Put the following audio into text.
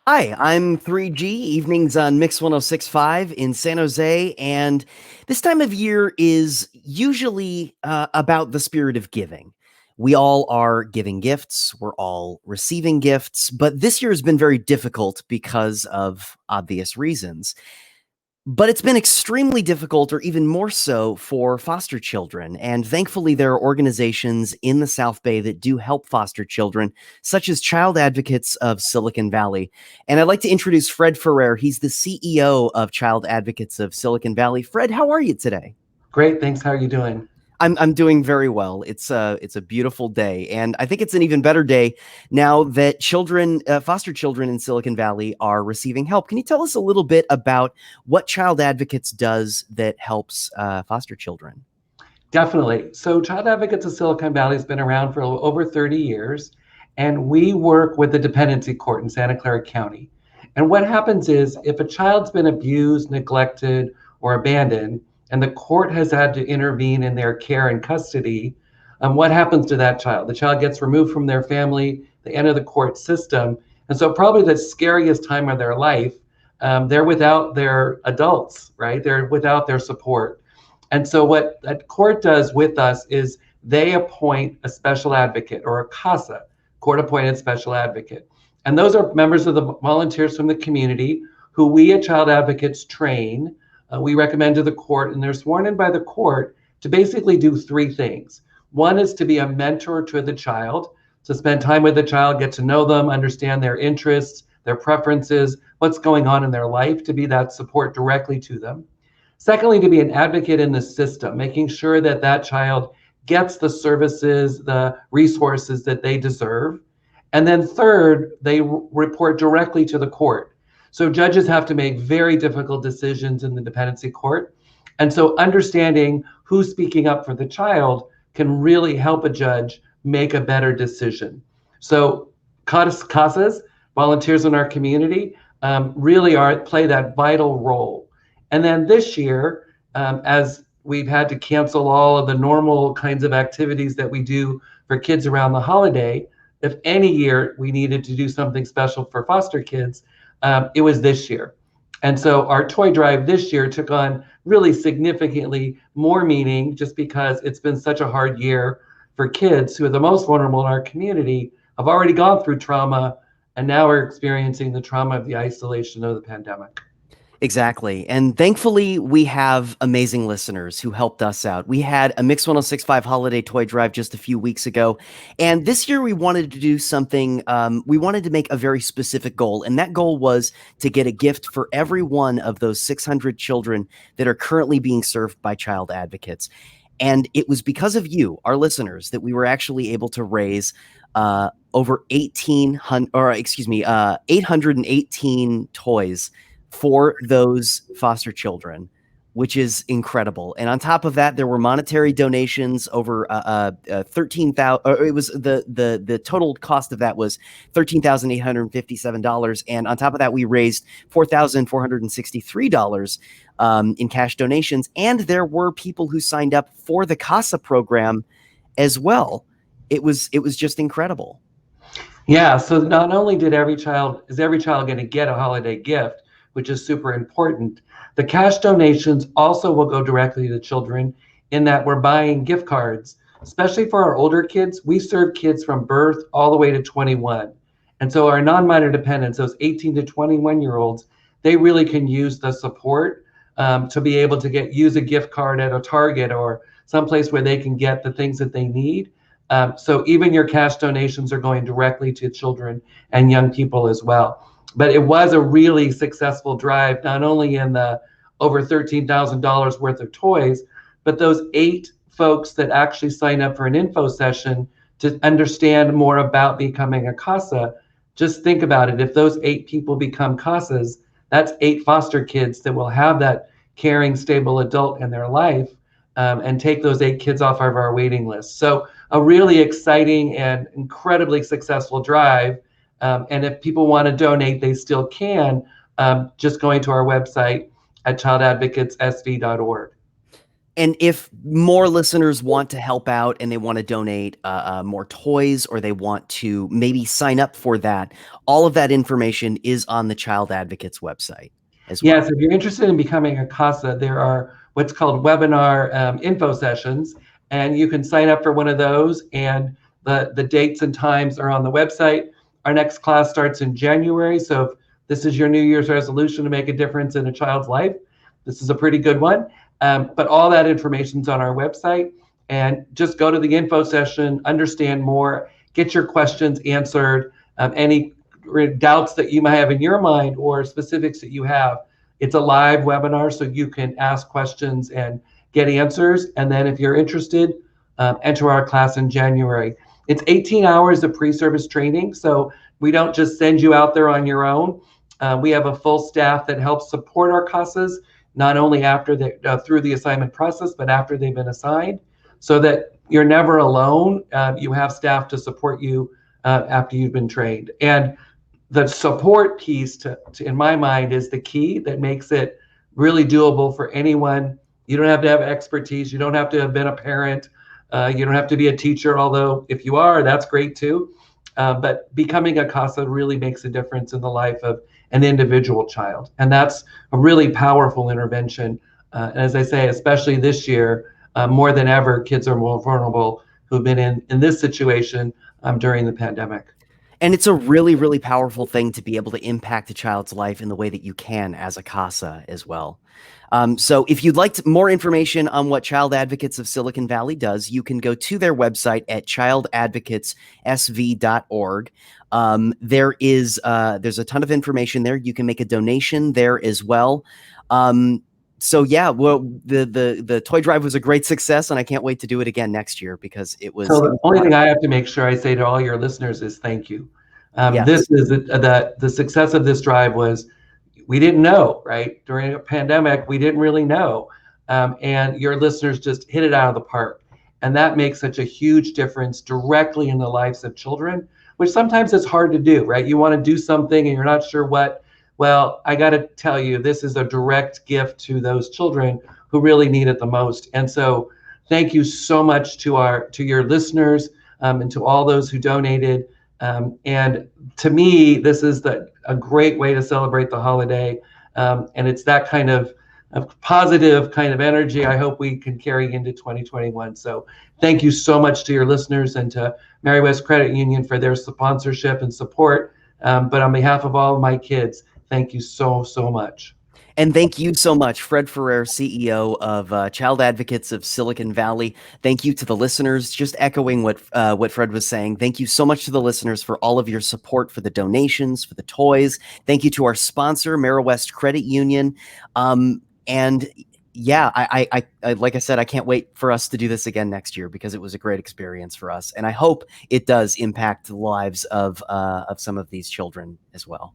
Hi, I'm 3G, evenings on Mix 106.5 in San Jose, and this time of year is usually about the spirit of giving. We all are giving gifts, we're all receiving gifts, but this year has been very difficult because of obvious reasons. But it's been extremely difficult, or even more so, for foster children. And thankfully, there are organizations in the South Bay that do help foster children, such as Child Advocates of Silicon Valley. And I'd like to introduce Fred Ferrer. He's the CEO of Child Advocates of Silicon Valley. Fred, how are you today? Great, thanks. How are you doing? I'm doing very well. It's a beautiful day, and I think it's an even better day now that foster children in Silicon Valley are receiving help. Can you tell us a little bit about what Child Advocates does that helps foster children? Definitely. So, Child Advocates of Silicon Valley has been around for over 30 years, and we work with the dependency court in Santa Clara County. And what happens is if a child's been abused, neglected, or abandoned, and the court has had to intervene in their care and custody, what happens to that child? The child gets removed from their family, they enter the court system. And so, probably the scariest time of their life, they're without their adults, right? They're without their support. And so what that court does with us is they appoint a special advocate or a CASA, court appointed special advocate. And those are members of the volunteers from the community who we at Child Advocates train. We recommend to the court, and they're sworn in by the court to basically do three things. One is to be a mentor to the child, to spend time with the child, get to know them, understand their interests, their preferences, what's going on in their life, to be that support directly to them. Secondly, to be an advocate in the system, making sure that that child gets the services, the resources that they deserve. And then third, they report directly to the court. So judges have to make very difficult decisions in the dependency court. And so understanding who's speaking up for the child can really help a judge make a better decision. So CASAs, volunteers in our community, really play that vital role. And then this year, as we've had to cancel all of the normal kinds of activities that we do for kids around the holiday, if any year we needed to do something special for foster kids, it was this year. And so our toy drive this year took on really significantly more meaning just because it's been such a hard year for kids who are the most vulnerable in our community, have already gone through trauma, and now are experiencing the trauma of the isolation of the pandemic. Exactly. And thankfully, we have amazing listeners who helped us out. We had a Mix 106.5 holiday toy drive just a few weeks ago. And this year, we wanted to do something. We wanted to make a very specific goal. And that goal was to get a gift for every one of those 600 children that are currently being served by Child Advocates. And it was because of you, our listeners, that we were actually able to raise over 818 toys for those foster children, which is incredible. And on top of that, there were monetary donations over 13,000. It was the total cost of that was $13,857, and on top of that, we raised $4,463 in cash donations. And there were people who signed up for the CASA program as well. It was just incredible. Yeah. So not only is every child going to get a holiday gift, which is super important. The cash donations also will go directly to children in that we're buying gift cards, especially for our older kids. We serve kids from birth all the way to 21. And so our non-minor dependents, those 18 to 21-year-olds, they really can use the support to be able to use a gift card at a Target or someplace where they can get the things that they need. So even your cash donations are going directly to children and young people as well. But it was a really successful drive, not only in the over $13,000 worth of toys, but those 8 folks that actually signed up for an info session to understand more about becoming a CASA. Just think about it. If those 8 people become CASAs, that's 8 foster kids that will have that caring, stable adult in their life, and take those 8 kids off of our waiting list. So a really exciting and incredibly successful drive. And if people want to donate, they still can, just going to our website at childadvocatessv.org. And if more listeners want to help out and they want to donate more toys, or they want to maybe sign up for that, all of that information is on the Child Advocates website as well. Yes, if you're interested in becoming a CASA, there are what's called webinar info sessions, and you can sign up for one of those, and the dates and times are on the website. Our next class starts in January, so if this is your New Year's resolution to make a difference in a child's life, this is a pretty good one. But all that information's on our website, and just go to the info session, understand more, get your questions answered, any doubts that you might have in your mind or specifics that you have. It's a live webinar, so you can ask questions and get answers. And then if you're interested, enter our class in January. It's 18 hours of pre-service training, so we don't just send you out there on your own. We have a full staff that helps support our CASAs, not only after through the assignment process, but after they've been assigned, so that you're never alone. You have staff to support you after you've been trained. And the support piece, in my mind, is the key that makes it really doable for anyone. You don't have to have expertise. You don't have to have been a parent. You don't have to be a teacher, although if you are, that's great too. But becoming a CASA really makes a difference in the life of an individual child. And that's a really powerful intervention. And as I say, especially this year, more than ever, kids are more vulnerable who've been in this situation during the pandemic. And it's a really, really powerful thing to be able to impact a child's life in the way that you can as a CASA as well. So if you'd like more information on what Child Advocates of Silicon Valley does, you can go to their website at childadvocatessv.org. There's a ton of information there. You can make a donation there as well. So yeah, well, the toy drive was a great success, and I can't wait to do it again next year because it was. So the only thing I have to make sure I say to all your listeners is thank you. Yes. This is the success of this drive was, we didn't know, right? During a pandemic, we didn't really know. And your listeners just hit it out of the park. And that makes such a huge difference directly in the lives of children, which sometimes is hard to do, right? You want to do something and you're not sure what. Well, I got to tell you, this is a direct gift to those children who really need it the most. And so thank you so much to your listeners and to all those who donated. And to me, this is a great way to celebrate the holiday. And it's that kind of positive kind of energy I hope we can carry into 2021. So thank you so much to your listeners and to Mary West Credit Union for their sponsorship and support. But on behalf of all of my kids, thank you so, so much. And thank you so much, Fred Ferrer, CEO of Child Advocates of Silicon Valley. Thank you to the listeners. Just echoing what Fred was saying. Thank you so much to the listeners for all of your support, for the donations, for the toys. Thank you to our sponsor, Mary West Credit Union. And yeah, I like I said, I can't wait for us to do this again next year because it was a great experience for us, and I hope it does impact the lives of some of these children as well.